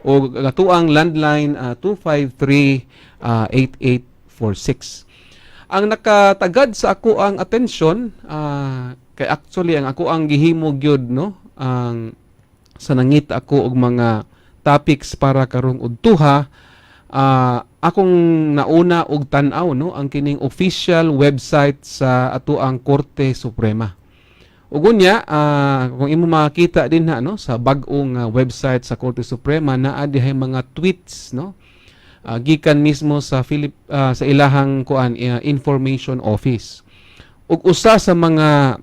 o gatuang landline 253-8846. Ang nakatagad sa ako ang atensyon kay actually ang ako ang gihimo gyud no ang sa nangita ako og mga topics para karong udtuha akong nauna og tan-aw no ang kining official website sa ato ang Korte Suprema. Ug unya kung imo makita din ha no sa bag-ong website sa Korte Suprema naa dihay mga tweets no gikan mismo sa sa ilahang information office. Ug usa sa mga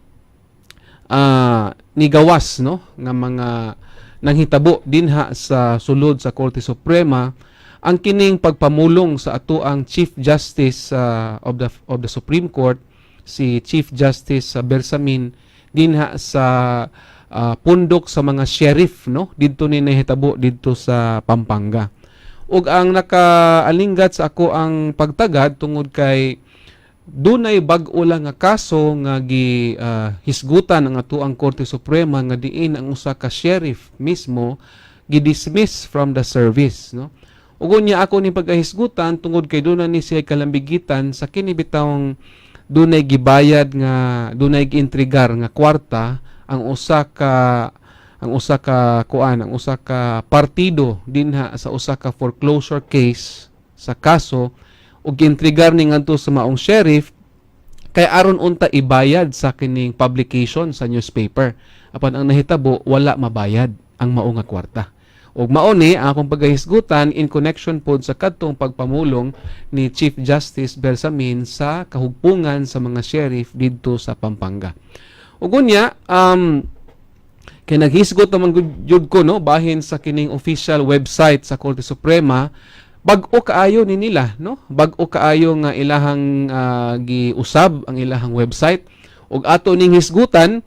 nigawas no nga mga nanghitabo dinha sa sulod sa Korte Suprema ang kining pagpamulong sa ato ang Chief Justice of the Supreme Court, si Chief Justice Bersamin dinha sa pundok sa mga sheriff no didto ni nahitabo didto sa Pampanga. Ug ang nakaalinggat sa ako ang pagtagad tungod kay dunay bag-o lang nga kaso nga hisgutan ang ato ang Korte Suprema nga diin ang usa ka sheriff mismo gidismiss from the service no. Ug unya ako ni pagahisgutan tungod kay dunay ni siya kalambigitan sa kini bitawng dunay gibayad nga dunay giintrigar nga kwarta ang usa ka partido dinha sa usa ka foreclosure case sa kaso ug giintrigar ni ngadto sa maong sheriff kay aron unta ibayad sa kining publication sa newspaper apan ang nahitabo wala mabayad ang mao nga kwarta. Ug mao ni ang akong pagahisgutan in connection pod sa kadtong pagpamulong ni Chief Justice Bersamin sa kahugpungan sa mga sheriff didto sa Pampanga. Ug unya kay naghisgot naman jud ko no bahin sa kining official website sa Korte Suprema bag-o kaayo ni nila no bag-o kaayo nga ilahang giusab ang ilahang website ug ato ning hisgutan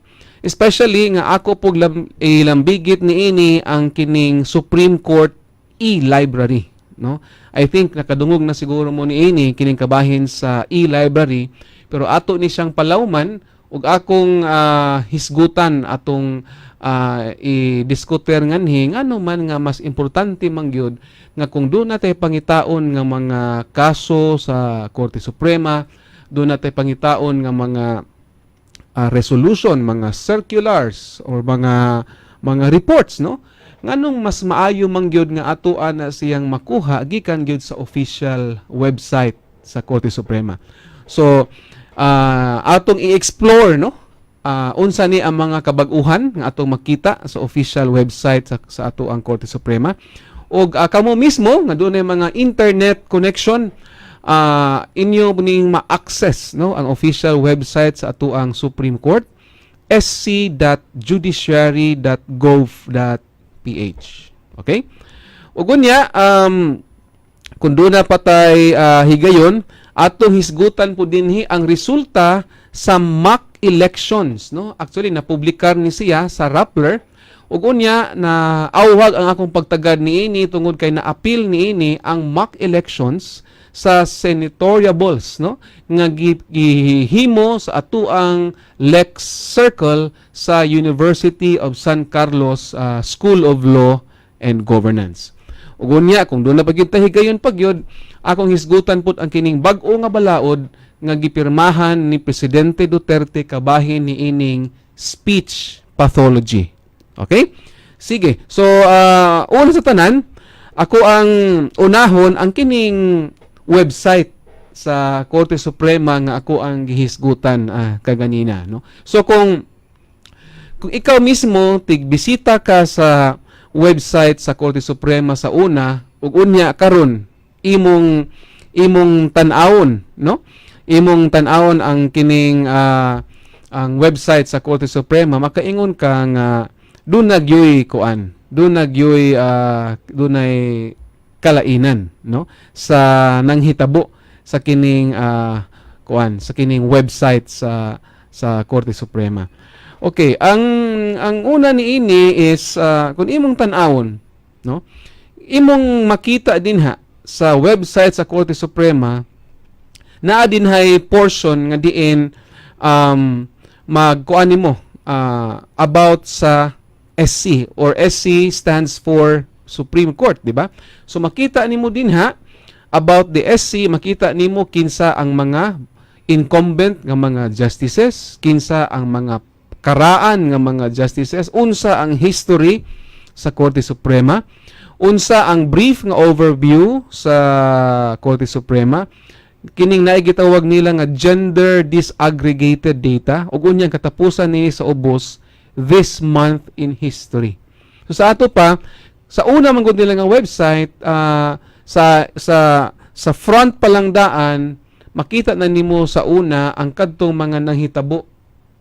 especially nga ako pug ilambigit niini ang kining Supreme Court e-library no. I think nakadungog na siguro mo niini kining kabahin sa e-library pero ato ni siyang palawman ug akong hisgutan atong i-diskuter nganhi ngano man nga mas importante man gyud nga kung doon natay pangitaon nga mga kaso sa Korte Suprema, doon natay pangitaon nga mga resolution, mga circulars or mga reports no nganong mas maayo man gyud nga atoan na siyang makuha gikan gyud sa official website sa Korte Suprema. So atong i-explore no unsa ni ang mga kabag-uhan nga atong makita sa official website sa ato ang Korte Suprema ug kamo mismo nga dunay mga internet connection inyo ning ma-access no ang official website sa ato ang Supreme Court sc.judiciary.gov.ph. Okay? Ug unya kung doon na patay higayon atong hisgutan po dinhi ang resulta sa mock elections no. Actually napublikar ni siya sa Rappler ug unya na awhag ang akong pagtagad niini tungod kay na-appeal niini ang mock elections sa senatoriables no nga gihimo sa atuang Lex Circle sa University of San Carlos School of Law and Governance. Ug unya kung doon na pagyud higayon pagyud akong hisgutan pud ang kining bag-o nga balaod nga gipirmahan ni Presidente Duterte kabahin ni ining speech pathology. Okay? Sige. So una sa tanan ako ang unahon ang kining website sa Korte Suprema nga ako ang gihisgutan kaganina no. So kung ikaw mismo tigbisita ka sa website sa Korte Suprema sa una ug unya karon imong tan-awon no. Imong tan-awon ang kining ang website sa Korte Suprema makaingon ka nga dunay kalainan no sa nanghitabo sa kining sa kining website sa Korte Suprema. Okay, ang una niini is kung imong tan-awon no imong makita dinha sa website sa Korte Suprema naa dinhay portion nga diin magkuan nimo about sa SC or SC stands for Supreme Court, di ba? So makita nimo dinha about the SC, makita nimo kinsa ang mga incumbent nga mga justices, kinsa ang mga karaan nga mga justices, unsa ang history sa Korte Suprema, unsa ang brief nga overview sa Korte Suprema, kining naay gitawag nila nga gender disaggregated data ug unyang katapusan ni sa ubos this month in history. So sa ato pa sa una man gud nila nga website, sa front pa lang daan makita na nimo sa una ang kadtong mga nanghitabo,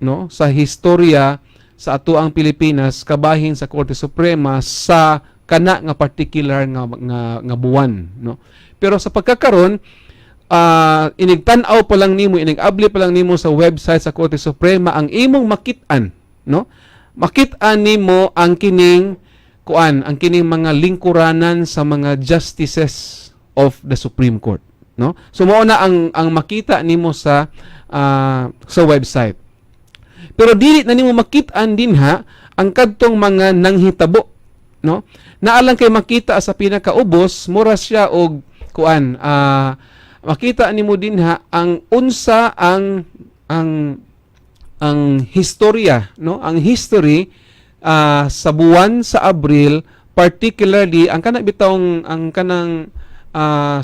no, sa historya sa ato ang Pilipinas kabahin sa Korte Suprema sa kana nga particular nga buwan, no. Pero sa pagkakaron inigtan-aw pa lang nimo, inigabli pa lang nimo sa website sa Korte Suprema ang imong makit-an, no. Makit-an nimo ang kining ang kining mga lingkuranan sa mga justices of the Supreme Court, no. So mao na ang makita nimo sa website. Pero dili na nimo makit-an dinha ang kadtong mga nanghitabo, no. Naalang kay makita sa pinakaubos mura siya og makita nimo dinha ang unsa ang historya, no. Ang history sa buwan sa Abril, particularly ang kanang bitawng ang kanang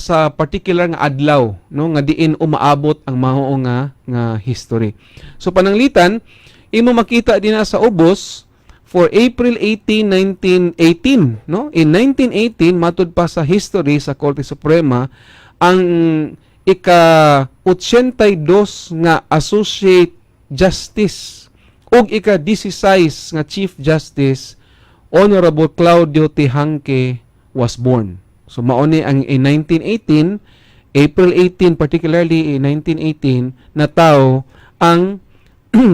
sa particular nga adlaw, no, nga diin umaabot ang mao nga history. So pananglitan imo makita dinha sa ubos for April 18, 1918, no. In 1918 matud pa sa history sa Korte Suprema ang ika-82 nga associate justice ug ika-16 nga chief justice Honorable Claudio Tejanque was born. So mao ni ang in 1918, April 18 particularly in 1918 nataw ang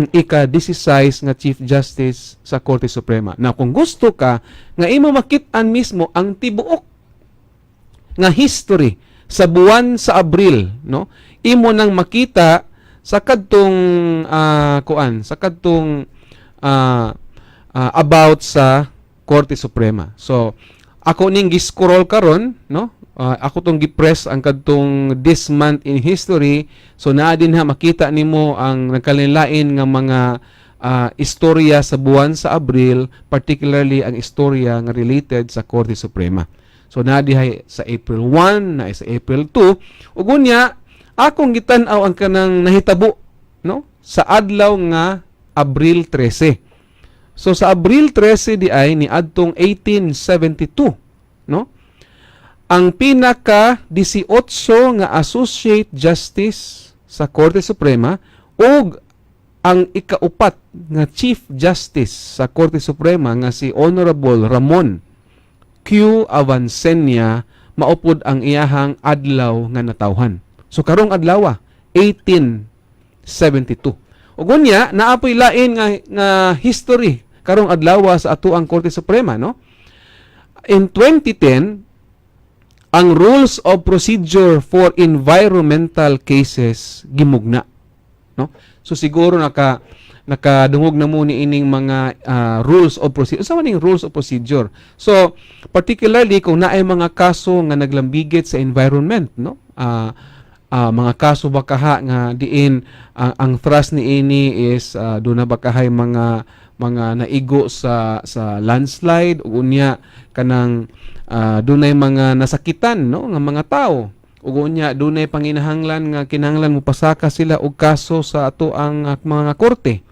ika-16 nga Chief Justice sa Korte Suprema. Na kung gusto ka nga imo makit-an mismo ang tibuok nga history sa buwan sa Abril, no, imo nang makita sa kadtong about sa Korte Suprema. So ako ning gi-scroll karon, no, ako tong gi-press ang kadtong this month in history. So naa din makita nimo ang nagkalain-lain nga mga istorya sa buwan sa Abril, particularly ang istorya nga related sa Korte Suprema. So naa dihay sa April 1, na sa April 2, ug unya akong gitan-aw ang kanang nahitabo, no, sa adlaw nga Abril 13. So sa Abril 13 di ay ni adtong 1872, no, ang pinaka 18 nga associate justice sa Korte Suprema ug ang ikaupat nga chief justice sa Korte Suprema nga si Honorable Ramon Q. Avancenia maupod ang iyahang adlaw nga natawhan. So karong adlaw 1872. Ug unya naapoy lain nga history karong adlaw sa ato ang Korte Suprema, no. In 2010 ang rules of procedure for environmental cases gimugna, no. So siguro nakadungog na mo ni ining mga rules of procedure. Sa maning rules of procedure. So particularly kung naay mga kaso nga naglambigit sa environment, no. Mga kaso bakaha nga diin ang thrust ni ini is do na bakahay mga naigo sa landslide ug unya kanang dunay mga nasakitan, no, nga mga tao ug unya dunay panginahanglan nga kinahanglan mo pasaka sila og kaso sa ato ang mga korte.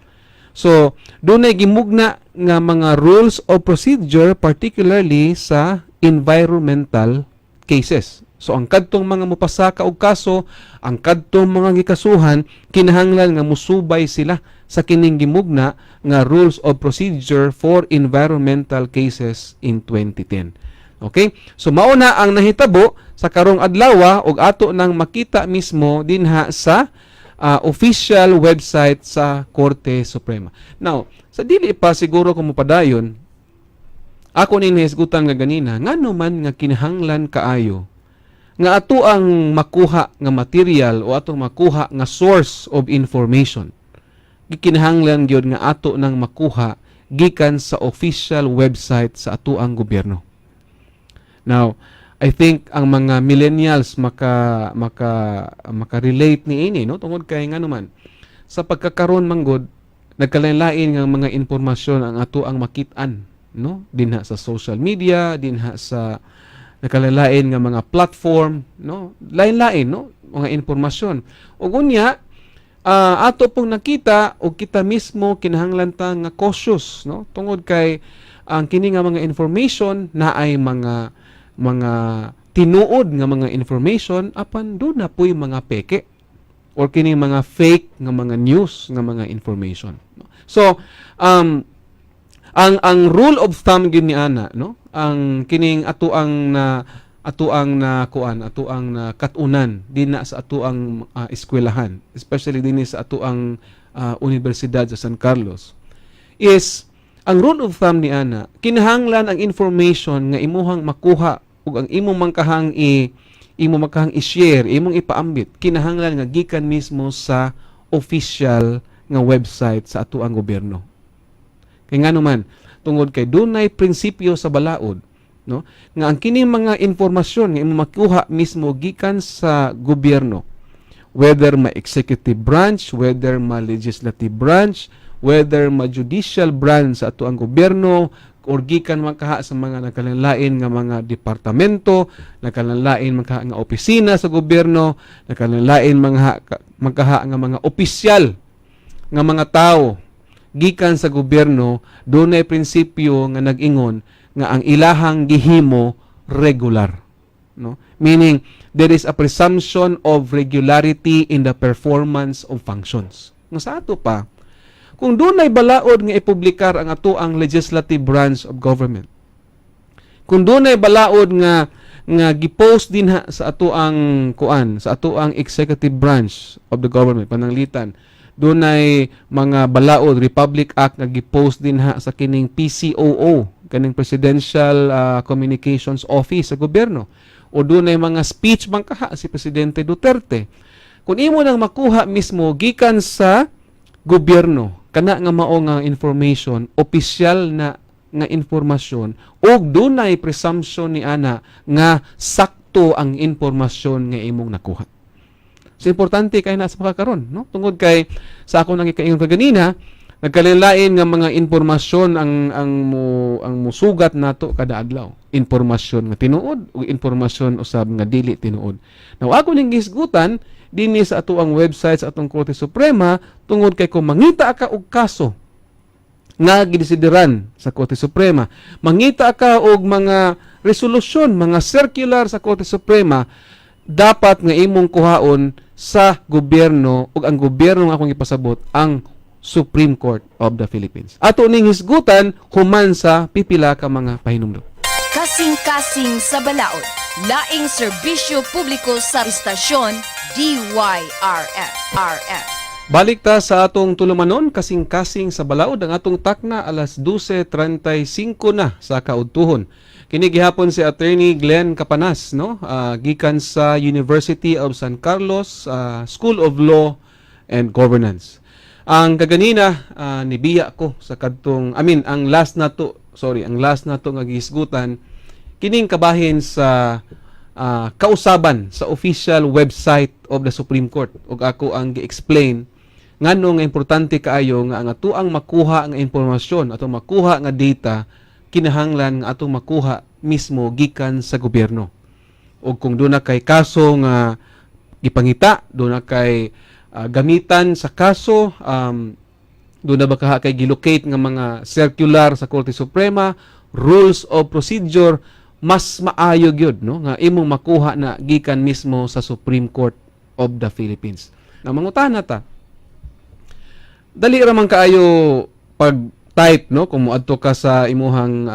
So dunay gimugna nga mga rules of procedure particularly sa environmental cases. So ang kadtong mga mupasaka og kaso, ang kadtong mga gikasuhan kinahanglan nga musubay sila sa kining gimugna nga rules of procedure for environmental cases in 2010. Okay? So mao na ang nahitabo sa karong adlaw ug ato nang makita mismo dinha sa official website sa Korte Suprema. Now, sa dili pa siguro kung mupadayon, ako ning nahisgutan nga ganina, ngano man nga kinahanglan kaayo nga ato ang makuha nga material o ato makuha nga source of information. Gikinahanglan gyud nga ato nang makuha gikan sa official website sa ato ang gobyerno. Now, I think ang mga millennials maka-relate ni ini, no, tungod kay nga naman sa pagkakaroon manggod nagkalain-lain nga mga impormasyon ang ato ang makit-an, no, dinha sa social media, dinha sa nagkalain nga mga platform, no, lain-lain, no, mga impormasyon. Ug unya ato pong nakita o kita mismo kinahanglan ta nga cautious, no, tungod kay ang kini nga mga information na ay mga tinuod nga mga information apan do na po'y mga peke or kini mga fake nga mga news nga mga information. So ang rule of thumb gyud ni ana, no, ang kining ato ang na katunan din na sa ato ang eskwelahan, especially din sa ato ang Universidad sa San Carlos, is ang rule of thumb ni ana kinahanglan ang information nga imuhang makuha ug ang imong makahang i-share, imong ipaambit, kinahanglan nga gikan mismo sa official nga website sa ato ang gobyerno. Kay ngano man tungod kay dunay prinsipyo sa balaod, no, nga ang kining mga informasyon nga imong makuha mismo gikan sa gobyerno, whether ma executive branch, whether ma legislative branch, whether ma judicial branch sa ato ang gobyerno, or gikan makaha sa mga nagkalanlain nga mga departamento, nagkalanlain makaha nga opisina sa gobyerno, nagkalanlain makaha nga mga opisyal nga mga tao gikan sa gobyerno, dunay prinsipyo nga nag-ingon nga ang ilahang gihimo regular, no, meaning there is a presumption of regularity in the performance of functions. Nga sa ato pa, kung dunay balaod nga ipublikar ang ato ang legislative branch of government, kung dunay balaod nga gipost din sa ato ang sa ato ang executive branch of the government, pananglitan, dunay mga balaod Republic Act nga gipost din sa kining PCOO, kaning Presidential Communications Office sa gobyerno, o dunay mga speech man kaha si Presidente Duterte, kung imo nang makuha mismo gikan sa gobyerno kana nga mao nga information, opisyal na nga informasyon, ug dunay presumption ni ana nga sakto ang informasyon nga imong nakuha. So importante kay na sa pagkakaron, no, tungod kay sa ako nang ikaingon kaganina, nagkalain nga mga informasyon ang musugat nato kada adlaw, informasyon nga tinuod ug informasyon usab nga dili tinuod. Now ako ning gisgutan dinhi sa ato ang website sa atong Korte Suprema, tungod kay kung mangita ka og kaso nga gidesideran sa Korte Suprema, mangita ka og mga resolusyon, mga circular sa Korte Suprema, dapat nga imong kuhaon sa gobyerno, ug ang gobyerno nga akong ipasabot ang Supreme Court of the Philippines. Ato ning hisgutan human sa pipila ka mga pahinumdom. Kasing-kasing sa balaod, laing serbisyo publiko sa istasyon DYRF. Balik ta sa atong tulumanon, kasing-kasing sa balaod, ang atong takna alas 12:35 na sa kaudtuhon. Kini gihapon si Attorney Glenn Capanas, no, gikan sa University of San Carlos School of Law and Governance. Ang kaganina nibiya ko sa kadtong ang last na to nga gihisgutan kining kabahin sa kausaban sa official website of the Supreme Court, ug ako ang gi-explain ngano nga importante kaayo nga ang atuang makuha nga impormasyon, atong makuha nga data, kinahanglan nga atong makuha mismo gikan sa gobyerno. Ug kung doon na kay kaso nga gipangita, doon na kay gamitan sa kaso, doon na ba kay gilocate nga mga circular sa Korte Suprema, rules of procedure, mas maayo gyud, no, nga imong makuha na gikan mismo sa Supreme Court of the Philippines. Na mangutana ta, dali ra man kaayo pag type, no, kung moadto ka sa imuhang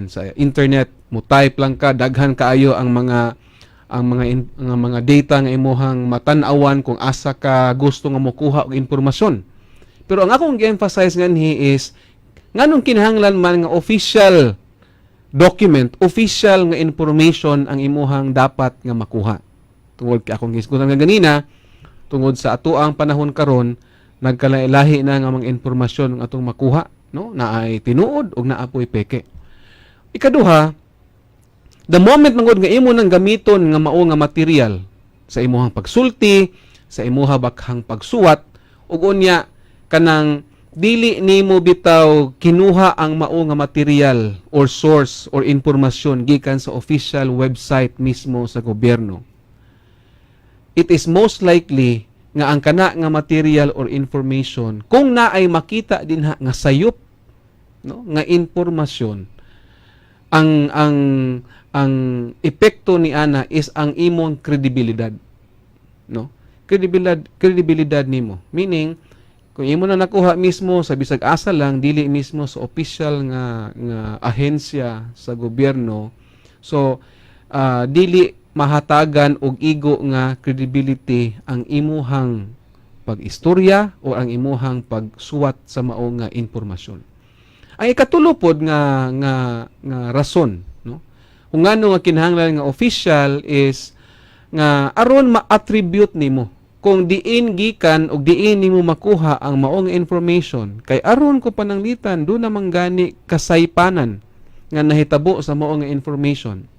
sa internet, mo type lang ka, daghan kaayo ang mga data nga imuhang matan-awan kung asa ka gusto nga mokuha og impormasyon. Pero ang akong gi-emphasize nganhi is nganong kinahanglan man nga official document, official nga information ang imuhang dapat nga makuha. Tungod kay akong gisgutan nga ganina, tungod sa atoang panahon karon, nagkalailahi na nga mga impormasyon nga atong makuha, no, na ay tinuod ug naa po'y peke. Ikaduha, The moment mangod nga imo nang gamiton nga mao nga material sa imuhang pagsulti, sa imuha bakhang pagsuwat, ug unya kanang dili nimo bitaw kinuha ang mao nga material or source or impormasyon gikan sa official website mismo sa gobyerno, it is most likely nga ang kana nga material or information kung naay makita dinha nga sayop, no, nga impormasyon, ang epekto ni ana is ang imong kredibilidad, no, kredibilidad nimo, meaning kung imo na nakuha mismo sa bisag asa lang, dili mismo sa official nga ahensya sa gobyerno, so dili mahatagan og igo nga credibility ang imuhang pag-istorya o ang imuhang pagsuwat sa mao nga impormasyon. Ang ikatulo pod nga rason, no, kung ngano nga kinahanglan nga official is nga aron ma-attribute nimo kung diin gikan og diin nimo makuha ang mao nga information, kay aron ko pananglitan do namang gani kasaypanan nga nahitabo sa mao nga information,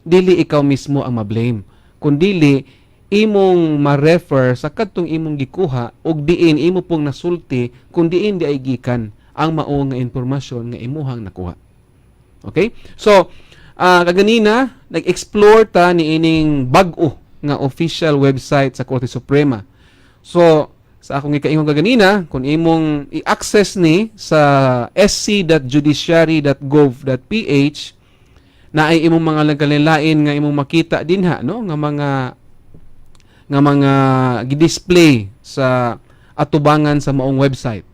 dili ikaw mismo ang ma-blame, kundili imong ma-refer sa kadtong imong gikuha og diin imo pong nasulti kung diin di ay gikan ang mao nga impormasyon nga imuhang nakuha. Okay? So, kaganina nag-explore ta ni ining bag-o nga official website sa Korte Suprema. So, sa akong ikaingon kaganina, kung imong i-access ni sa sc.judiciary.gov.ph, na ay imong mga nagkalilain nga imong makita dinha, no, nga mga gi-display sa atubangan sa maong website,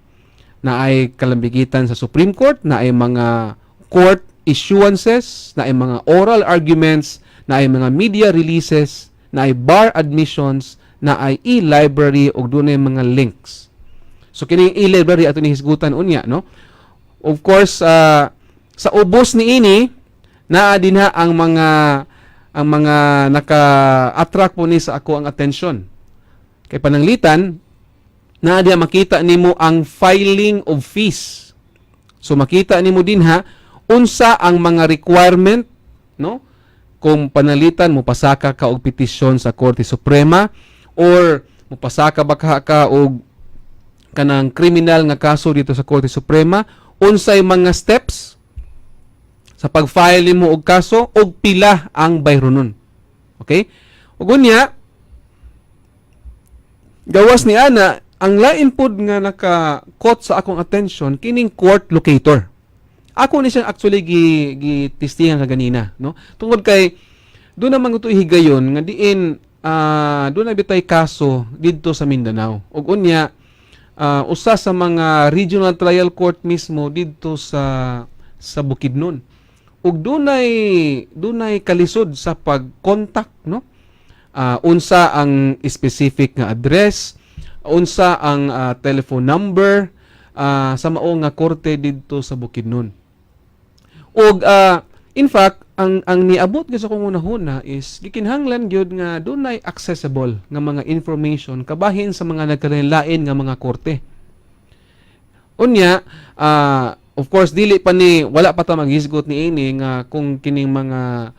na ay kalambigitan sa Supreme Court, na ay mga court issuances, na ay mga oral arguments, na ay mga media releases, na ay bar admissions, na ay e-library ug dunay mga links. So kini e-library ato ni hisgutan unya, no. Of course, sa ubos ni ini naa dinha ang mga naka-attract po ni sa ako ang attention. Kay pananglitan, naa diha makita nimo ang filing of fees. So makita nimo dinha unsa ang mga requirement, no? Kung panalitan mo pasaka ka og petisyon sa Korte Suprema or mo pasaka baka ka og kanang kriminal nga kaso dito sa Korte Suprema, unsay mga steps sa pag-file mo og kaso og pila ang bayronon. Okay? Ug unya gawas ni ana ang lain pod nga naka-caught sa akong attention kining court locator. Ako ni siyang actually gi-testingan kaganina, no? Tungod kay doon naman ito higayon nga diin doon na bitay kaso didto sa Mindanao. Ug unya usa sa mga regional trial court mismo didto sa Bukidnon. Ug dunay kalisod sa pag-contact, no? Unsa ang specific nga address, unsa ang telephone number sa mao nga korte didto sa Bukidnon. Ug in fact ang niabot gyud sa kong unahuna is gikinahanglan gyud nga dunay accessible nga mga information kabahin sa mga nagkalain nga mga korte. Unya of course dili pa ni wala pa ta maghisgot ni ini nga kung kining mga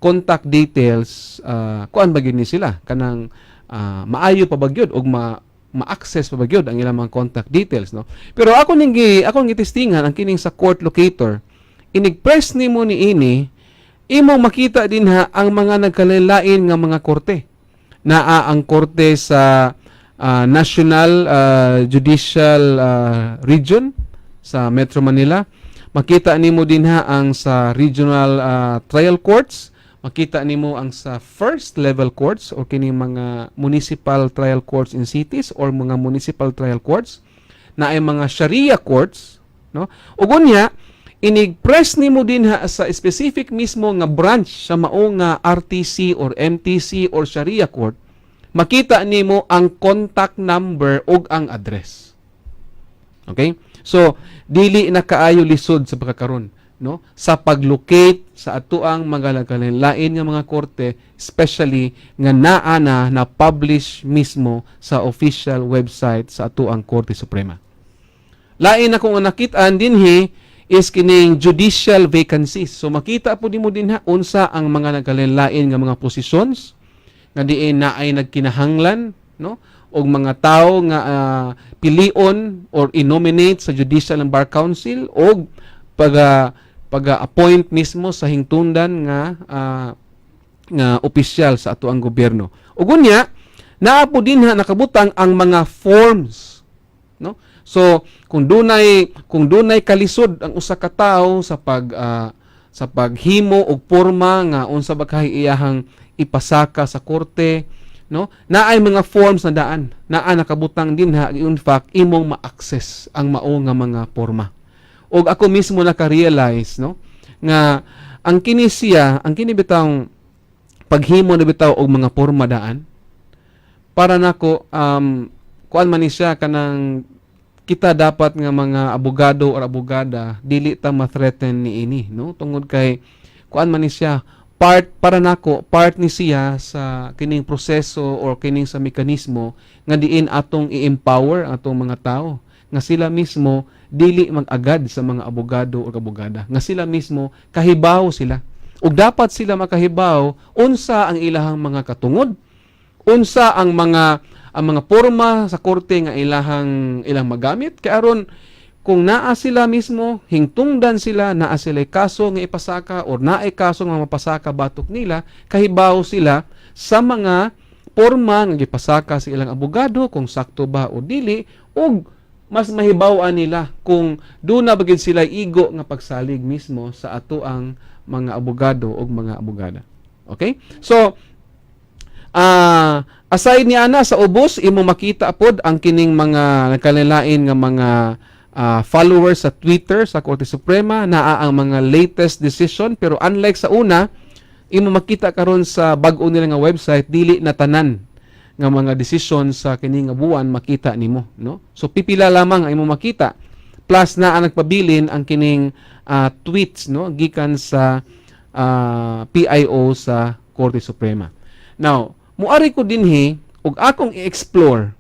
contact details kuan ba gyud ni sila kanang maayo pa ba gyud og ma-access pa ba gyud ang ilang mga contact details, no? Pero akong gitestingan ang kining sa court locator, inig-press nimo ni ini, imo makita dinha ang mga nagkalain nga mga korte. Naa ang korte sa National Judicial Region sa Metro Manila. Makita nimo dinha ang sa regional trial courts. Makita nimo ang sa first level courts o kining mga municipal trial courts in cities or mga municipal trial courts, na ay mga Sharia courts, no? Ug unya inig-press nimo dinha sa specific mismo nga branch sa mao nga RTC or MTC or Sharia court, makita nimo ang contact number ug ang address. Okay? So dili na kaayo lisod sa pagkakaron, no, sa pag-locate sa atuang mga lain nga mga korte, especially nga naa na publish mismo sa official website sa atuang Korte Suprema. Lain akong nakit-an dinhi is kining judicial vacancies. So makita po nimo din ha unsa ang mga nagkalain nga mga positions nga diin na ay nagkinahanglan, no, og mga tao nga pilion or i-nominate sa Judicial and Bar Council og pag-appoint mismo sa hingtundan nga opisyal sa ato ang gobyerno. Ug unya naa po din ha nakabutang ang mga forms, no? So kung dunay kalisod ang usa ka tawo sa paghimo og porma nga unsa ba kay iyahang ipasaka sa korte, no? Naay mga forms na daan. Naa nakabutang din ha in fact imong ma-access ang mao nga mga porma. Og ako mismo naka-realize, no, nga ang kini bitawng paghimo na bitaw og mga porma daan para nako kuan man ni siya kanang kita dapat nga mga abogado or abogada dili ta ma-threaten ni ini, no, tungod kay kuan man ni siya part ni siya sa kining proseso or kining sa mekanismo nga diin atong i-empower atong mga tao nga sila mismo dili mag-agad sa mga abogado o abogada, nga sila mismo kahibaw sila ug dapat sila makahibaw unsa ang ilahang mga katungod, unsa ang mga porma sa korte nga ilang magamit kay aron kung naa sila mismo hingtungdan sila naa sila kaso nga ipasaka or naay kaso nga mapasaka batok nila, kahibaw sila sa mga porma nga gipasaka sa ilang abogado kung sakto ba o dili, ug mas mahibaw-an nila kung doon na bagid sila igo nga pagsalig mismo sa ato ang mga abogado o mga abogada. Okay? So, aside ni ana sa ubos, imo makita pod ang kining mga nagkalilain nga mga followers sa Twitter sa Korte Suprema, naa ang mga latest decision, pero unlike sa una, imo makita karon sa bag-o nila nga website, dili na tanan nga mga desisyon sa kining nga buwan makita nimo, no? So pipila lamang ang imo makita. Plus na ang nagpabilin ang kining tweets, no, gikan sa PIO sa Korte Suprema. Now, muari ko dinhi og akong i-explore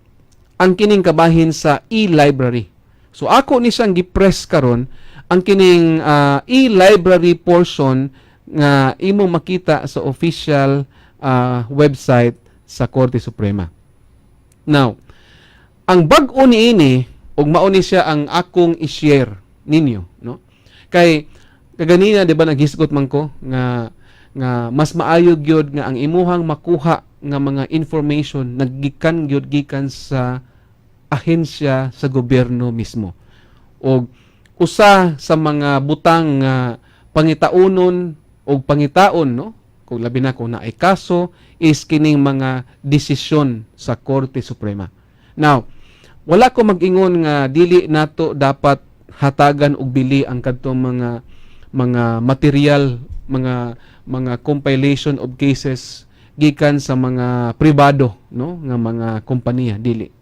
ang kining kabahin sa e-library. So ako ni siyang gi-press karon ang kining e-library portion nga imo makita sa official website sa Korte Suprema. Now, ang bag-o niini ug mao ni siya ang akong i-share ninyo, no? Kay kaganina 'di ba naghisgot man ko nga mas maayo gyud nga ang imuhang makuha nga mga information naggikan gyud gikan sa ahensya sa gobyerno mismo. Og usa sa mga butang nga pangitaunon og pangitaon, no, kung labi na kung naay kaso, is kining mga desisyon sa Korte Suprema. Now, wala ko mag-ingon nga dili nato dapat hatagan og bili ang kadtong mga material, mga compilation of cases gikan sa mga pribado, no, nga mga kompanya, dili.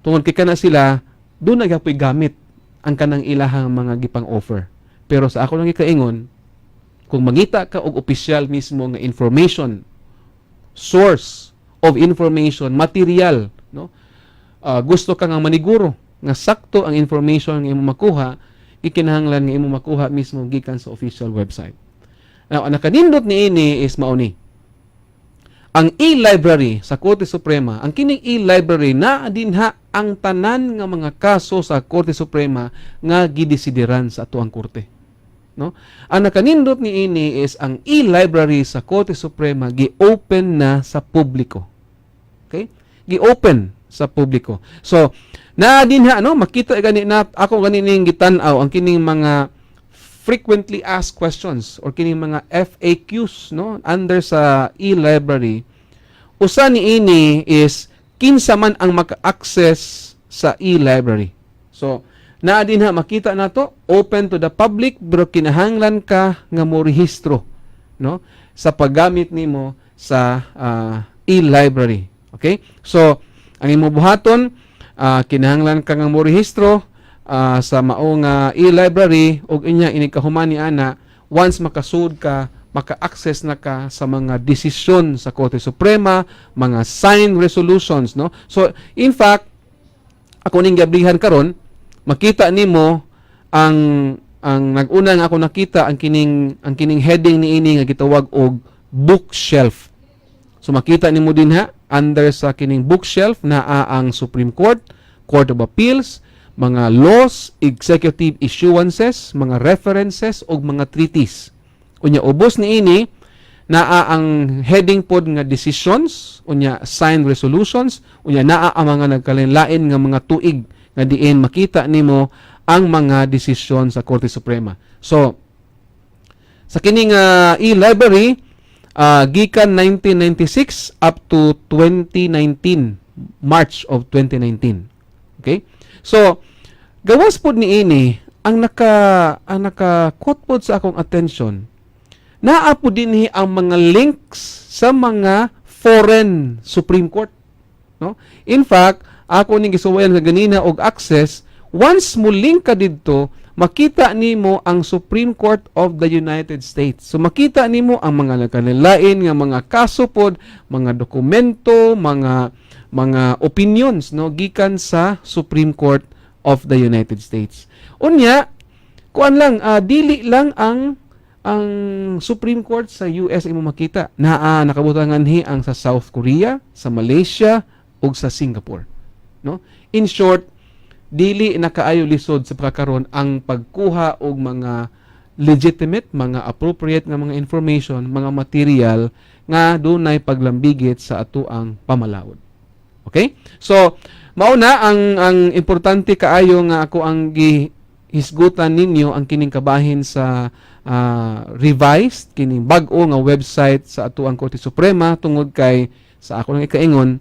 Tungod kay kana sila doon nagapoy gamit ang kanang ilahang mga gipang offer. Pero sa ako lang ikaingon, kung mangita ka og opisyal mismo nga information, source of information, material, no, gusto ka nga maniguro nga sakto ang information nga imo makuha, ikinahanglan nga imo makuha mismo gikan sa official website. Now, ang nakanindot niini is mauni. Ang e-library sa Korte Suprema, ang kining e-library na dinha ang tanan nga mga kaso sa Korte Suprema nga gidesideran sa atuang korte. No? Ang nakanindot niini is ang e-library sa Korte Suprema gi-open na sa publiko. Okay? Gi-open sa publiko. So, na dinha, no, makita gani na ako ganing gitan-aw ang kining mga frequently asked questions or kining mga FAQs, no, under sa e-library. Usa niini is kinsa man ang maka-access sa e-library. So, na dinha makita nato open to the public, pero kinahanglan ka nga mo rehistro, no, sa paggamit nimo sa e-library. Okay? So, ang imo buhaton, kinahanglan ka nga mo rehistro sa maong e-library ug inya inikahumani ana once makasud ka, maka-access na ka sa mga desisyon sa Korte Suprema, mga signed resolutions, no? So, in fact, ako ning gabrihan karon, makita nimo ang ang nag-una nga ako nakita ang kining heading ni ini nga gitawag og bookshelf. So makita nimo dinha under sa kining bookshelf naa ang Supreme Court, Court of Appeals, mga laws, executive issuances, mga references ug mga treaties. Unya ubos ni ini naa ang heading pod nga decisions, unya signed resolutions, unya naa ang mga nagkalain-lain nga mga tuig nga diin makita nimo ang mga desisyon sa Korte Suprema. So sa kining e-library gikan 1996 up to 2019, March of 2019. Okay? So gawas pod ni ini ang naka-quote pod sa akong attention. Naa po dinhi ang mga links sa mga foreign Supreme Court, no? In fact, ako ning gisuwayan sa ganina og access, once mo link ka didto, makita nimo ang Supreme Court of the United States. So makita nimo ang mga nagkalain nga mga kaso pod, mga dokumento, mga opinions, no, gikan sa Supreme Court of the United States. Unya, kuan lang, dili lang ang Supreme Court sa US imo makita. Nakabutangan hi ang sa South Korea, sa Malaysia ug sa Singapore, no? In short, dili nakaayo lisod sa pagkakaroon ang pagkuha og mga legitimate, mga appropriate nga mga information, mga material nga dunay paglambigit sa atoang pamalaod. Okay? So, mao na ang importante kaayo nga ako ang gihisgutan ninyo ang kining kabahin sa revised kining bag-o nga website sa atoang Korte Suprema tungod kay sa ako nang ikaingon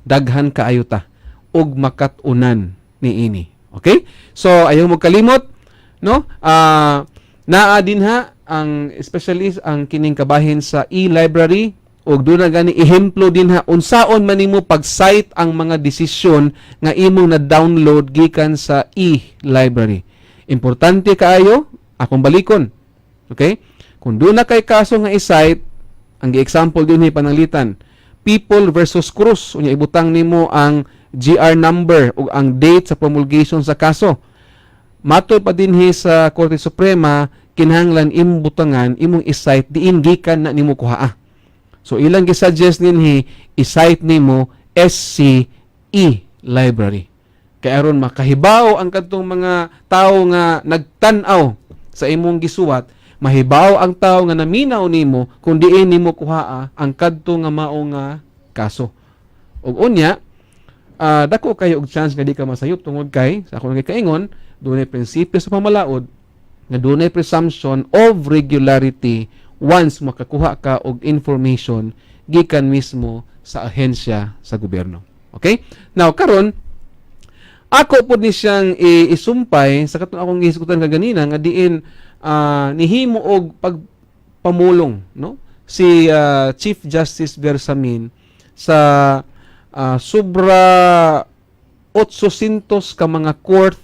daghan kaayo ta og makatunan ni ini. Okay? So ayaw mo kalimot, no? Naa dinha ang especially ang kining kabahin sa e-library og doon na gani ehemplo dinha unsaon man nimo pag-cite ang mga desisyon nga imong na-download gikan sa e-library. Importante kaayo akong balikon. Okay? Kung doon na kay kaso nga i-cite, ang example din ni pananglitan, People versus Cruz, unya ibutang nimo ang GR number o ang date sa promulgation sa kaso. Matod pa dinhi sa Korte Suprema, kinahanglan imong butangan, imong i-cite diin gikan na nimo kuhaa. So ilang gi-suggest ninhi i-cite nimo SCE library. Kay aron makahibaw ang kadtong mga tawo nga nagtan-aw sa imong gisuwat, mahibaw ang tao nga naminaw nimo kung diin nimo kuhaa ang kadto nga mao nga kaso. Ug unya, dako kayo og chance nga di ka masayop tungod kay sa akong kaingon, dunay prinsipyo sa pamalaod nga dunay presumption of regularity once makakuha ka og information gikan mismo sa ahensya sa gobyerno. Okay? Now karon ako po ni siyang isumpay sa katong akong gihisgutan kaganina nga diin nihimo og pagpamulong, no, si Chief Justice Bersamin sa sobra 800 ka mga court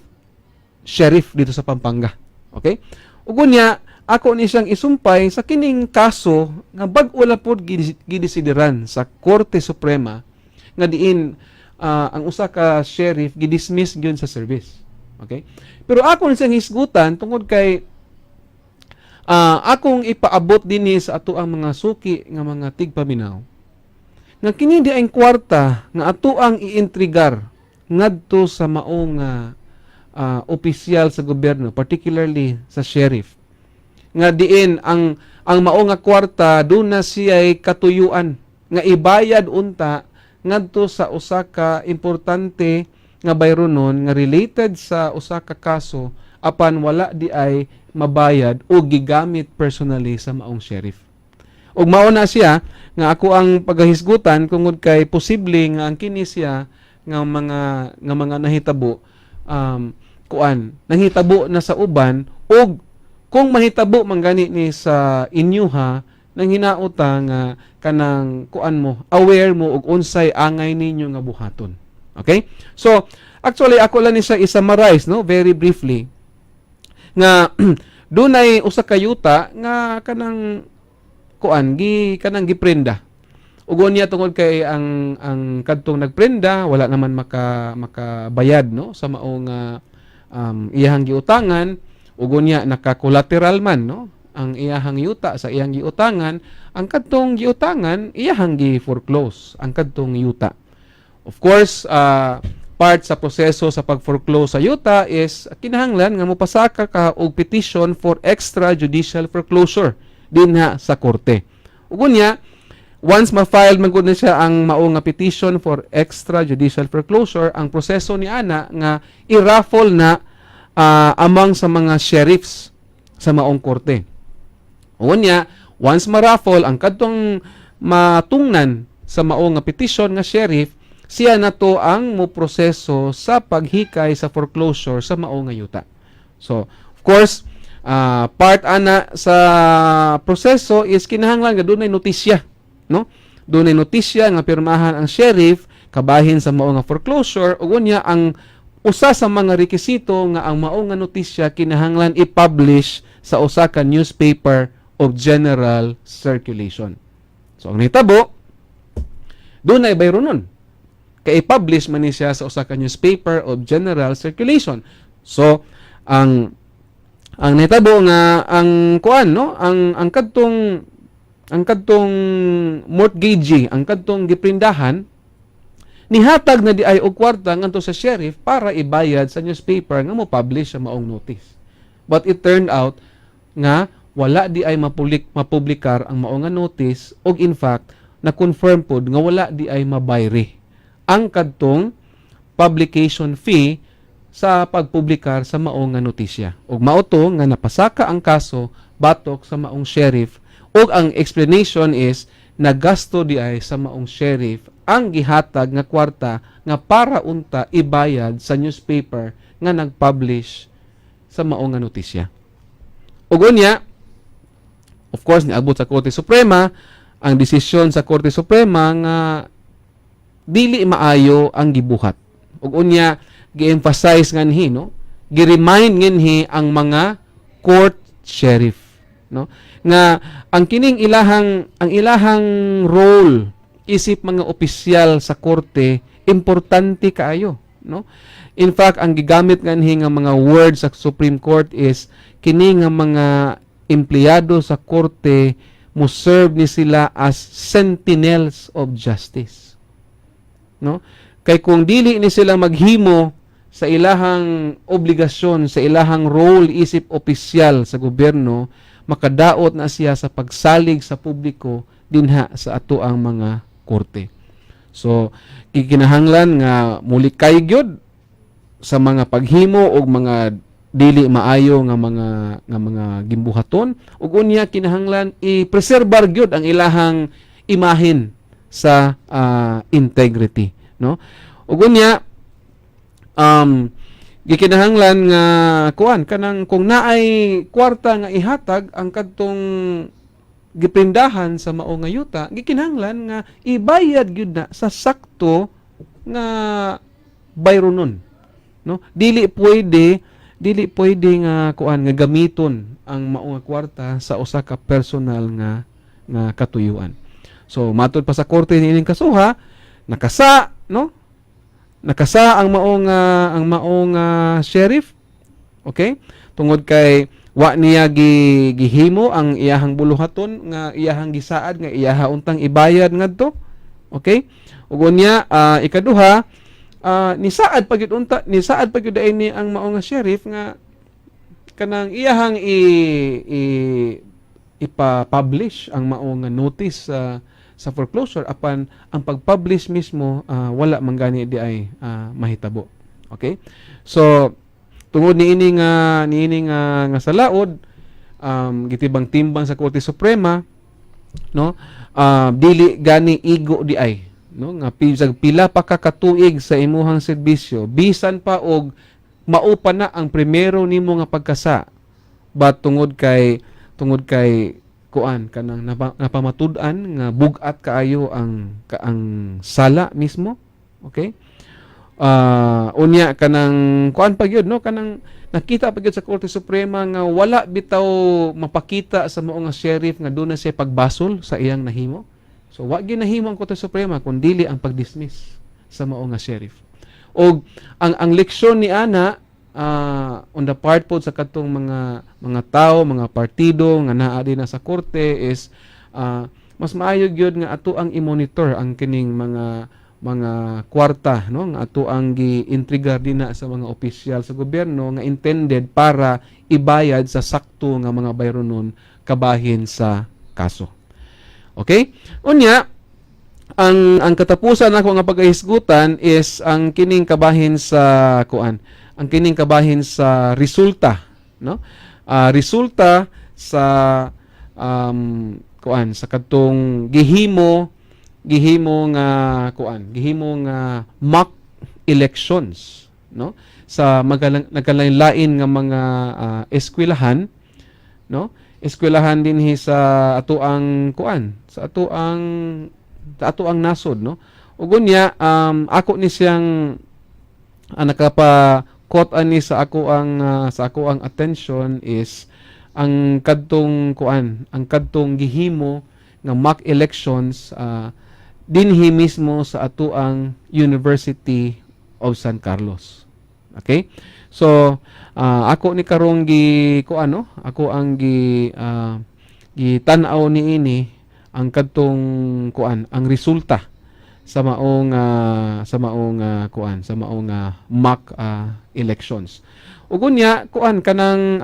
sheriff dito sa Pampanga. Okay? Ug unya ako ni siyang isumpay sa kining kaso nga bag-o la pod gidesideran sa Korte Suprema nga diin ang usa ka sheriff gidismiss gyud sa service. Okay? Pero ako ni siyang hisgutan tungod kay akong ipaabot dinhi sa ato ang mga suki nga mga tigpaminaw nga kini di ang kwarta nga ato ang iintrigar ngadto sa maong opisyal sa gobyerno, particularly sa sheriff, nga diin ang mao nga kwarta doon na siya'y katuyuan nga ibayad unta ngadto sa usa ka importante nga bayronon nga related sa usa ka kaso apan wala di ay mabayad o gigamit personally sa maong sheriff. Ug mao na siya nga ako ang paghisgutan tungod kay posible nga ang kini siya nga mga nahitabo nahitabo na sa uban ug kung mahitabo man gani ni sa inyuha nang hinauta nga kanang aware mo og unsay angay ninyo nga buhaton. Okay? So actually ako lang ni siya i-summarize, no, very briefly nga dunay usa ka yuta nga kanang giprenda. Ug niya tungod kay ang kadtong nagprenda wala naman makabayad, no, sa maong iyahang giutangan. ug unya naka-collateral man, no, ang iyahang yuta sa iyang giutangan, ang kadtong giutangan iyahang gi-foreclose ang kadtong yuta. Of course, part sa proseso sa pag-foreclose sa yuta is kinahanglan nga mopasaka ka og petition for extrajudicial foreclosure dinha sa korte. Ug unya, once ma-file man gud na siya ang mao nga petition for extrajudicial foreclosure, ang proseso ni ana nga i-raffle na among sa mga sheriffs sa maong korte. Unya, once ma-raffle ang kadtong matungnan sa maong nga petition nga sheriff, siya na to ang mo proseso sa paghikay sa foreclosure sa maong nga yuta. So, of course, part ana sa proseso is kinahanglan nga dunay notisya, no? Dunay notisya nga pirmahan ang sheriff kabahin sa mao nga foreclosure, ug unya ang usa sa mga rekisito nga ang mao nga notisya kinahanglan i-publish sa usa ka newspaper of general circulation. So ang nahitabo, dunay bayro nun. Kay i-publish man ni siya sa usa ka newspaper of general circulation. So ang nahitabo nga ang kuan, no, ang kadtong mortgagee, ang kadtong giprindahan, nihatag na di ay og kwarta ngadto sa sheriff para ibayad sa newspaper nga mo publish sa maong notice. But it turned out nga wala di ay mapublikar ang mao nga notice, og in fact na-confirm pod nga wala di ay mabayre ang kadtong publication fee sa pagpublikar sa mao nga notisya. Ug mao to nga napasaka ang kaso batok sa maong sheriff, ug ang explanation is nagasto di ay sa maong sheriff ang gihatag nga kwarta nga para unta ibayad sa newspaper nga nag-publish sa mao nga notisya. Ug unya, of course, niabot sa Korte Suprema ang desisyon sa Korte Suprema nga dili maayo ang gibuhat. Ug unya gi-emphasize nganhi, no, gi-remind nganhi ang mga court sheriff, no, nga ang kining ilahang role isip mga opisyal sa korte importante kaayo, no. In fact, ang gigamit nganhi nga mga words sa Supreme Court is kini nga mga empleyado sa korte mo serve ni sila as sentinels of justice, no. Kay kung dili ni sila maghimo sa ilahang obligasyon, sa ilahang role isip opisyal sa gobyerno, makadaot na siya sa pagsalig sa publiko dinha sa ato ang mga korte. So, kikinahanglan nga muli kay gyud sa mga paghimo og mga dili maayo nga mga gimbuhaton, ug unya kinahanglan i-preserbar gyud ang ilahang imahen sa integrity, no. Ug unya gikinahanglan nga kuan kanang kung naay kwarta nga ihatag ang kadtong giprindahan sa mao nga yuta, gikinahanglan nga ibayad gyud na sa sakto nga bayro nun, no. Dili pwede nga kuan nga gamiton ang mao nga kwarta sa usa ka personal nga katuyuan. So matud pa sa korte niining kasuha, nakasa, no, nakasa ang maong sheriff, okay, tungod kay wa niya gihimo ang iyahang buluhaton nga iyahang gisaad nga iyaha untang ibayad ngadto, okay. Ug unya ikaduha, nisaad pagyud ni ang mao nga sheriff nga kanang iyahang ipa-publish ang mao nga notice sa foreclosure apan ang pag-publish mismo wala man gani di ay mahitabo. Okay? So tungod niini nga sa laod, gitibang-timbang sa Korte Suprema, no, dili gani igo di ay, no, nga pila pa ka katuig sa imuhang serbisyo bisan pa og maupa na ang primero nimo nga pagkasa, but tungod kay kuan kanang napamatud-an nga bugat kaayo ang sala mismo, okay. Unya kanang kuan pa gyud, no, kanang nakita pa gyud sa Korte Suprema nga wala bitaw mapakita sa mao nga sheriff nga doon na siya pagbasol sa iyang nahimo. So wa gyud nahimo ang Korte Suprema kun dili ang pagdismiss sa mao nga sheriff. Og ang leksyon ni ana on the part po sa katong mga tao, mga partido nga naa din na sa korte is mas maayo gyud nga ato ang i-monitor ang kining mga kwarta, no, nga ato ang gi-intrigar dinha sa mga opisyal sa gobyerno nga intended para ibayad sa sakto nga mga bayronon kabahin sa kaso. Okay? Unya, ang katapusan nako nga pagkahisgutan is ang kining kabahin sa ang kining kabahin sa resulta, no? Resulta sa sa kadtong gihimo nga mock elections, no? Sa nagkalain-lain nga mga eskwelahan, no? Eskwelahan dinhi sa ato ang sa ato ang nasod, no? Ug unya ako ni siyang nakapa-quote ani sa ako ang attention is ang kadtong gihimo nga mock elections dinhi mismo sa ato ang University of San Carlos. Okay? So ako ni karong ako ang tan-aw niini ang kadtong ang resulta sa maong mock elections. Ug unya kanang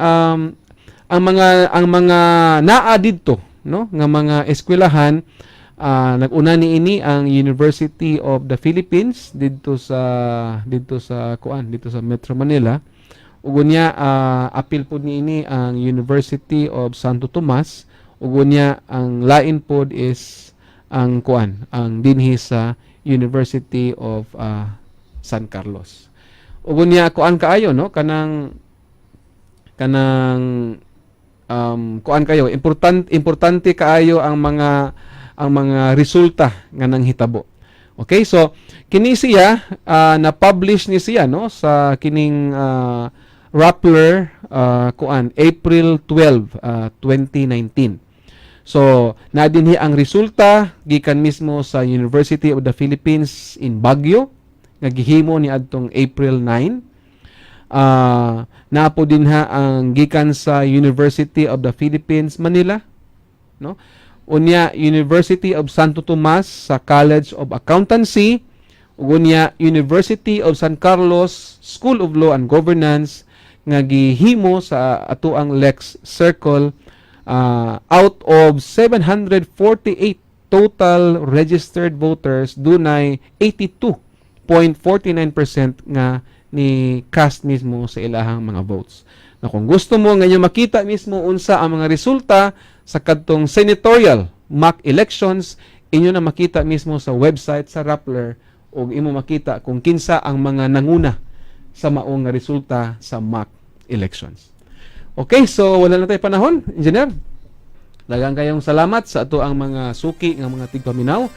ang mga naa didto, no, nga mga eskwelahan nag-una niini ang University of the Philippines dito sa Metro Manila. Ug unya apil pod niini ang University of Santo Tomas. Ug unya ang lain pod is ang dinhi sa University of San Carlos. Ug unya kaayo, no, kanang kayo importante kaayo ang mga resulta nga nanghitabo. Okay, so kini siya na-publish ni siya, no, sa kining Rappler April 12, 2019. So na dinhi ang resulta gikan mismo sa University of the Philippines in Baguio nga gihimo ni adtong April 9. Naapo dinha ang gikan sa University of the Philippines Manila, no? Unya University of Santo Tomas sa College of Accountancy, ug unya University of San Carlos School of Law and Governance nga gihimo sa ato ang Lex Circle. Out of 748 total registered voters, dunay 82.49% nga ni cast mismo sa ilahang mga votes. Na kung gusto mo nga inyo makita mismo unsa ang mga resulta sa kadtong senatorial mock elections, inyo na makita mismo sa website sa Rappler o imo makita kung kinsa ang mga nanguna sa maong nga resulta sa mock elections. Okay, so wala na tayo panahon, engineer. Daghang kayong salamat sa ato ang mga suki nga mga tigpaminaw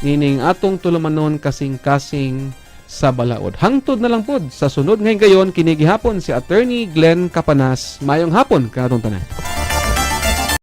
nining atong tulumanon kasing-kasing sa balaod. Hangtod na lang pod sa sunod ngayon gayon kini gihapon si Attorney Glenn Capanas. Mayong hapon kadtong tanan.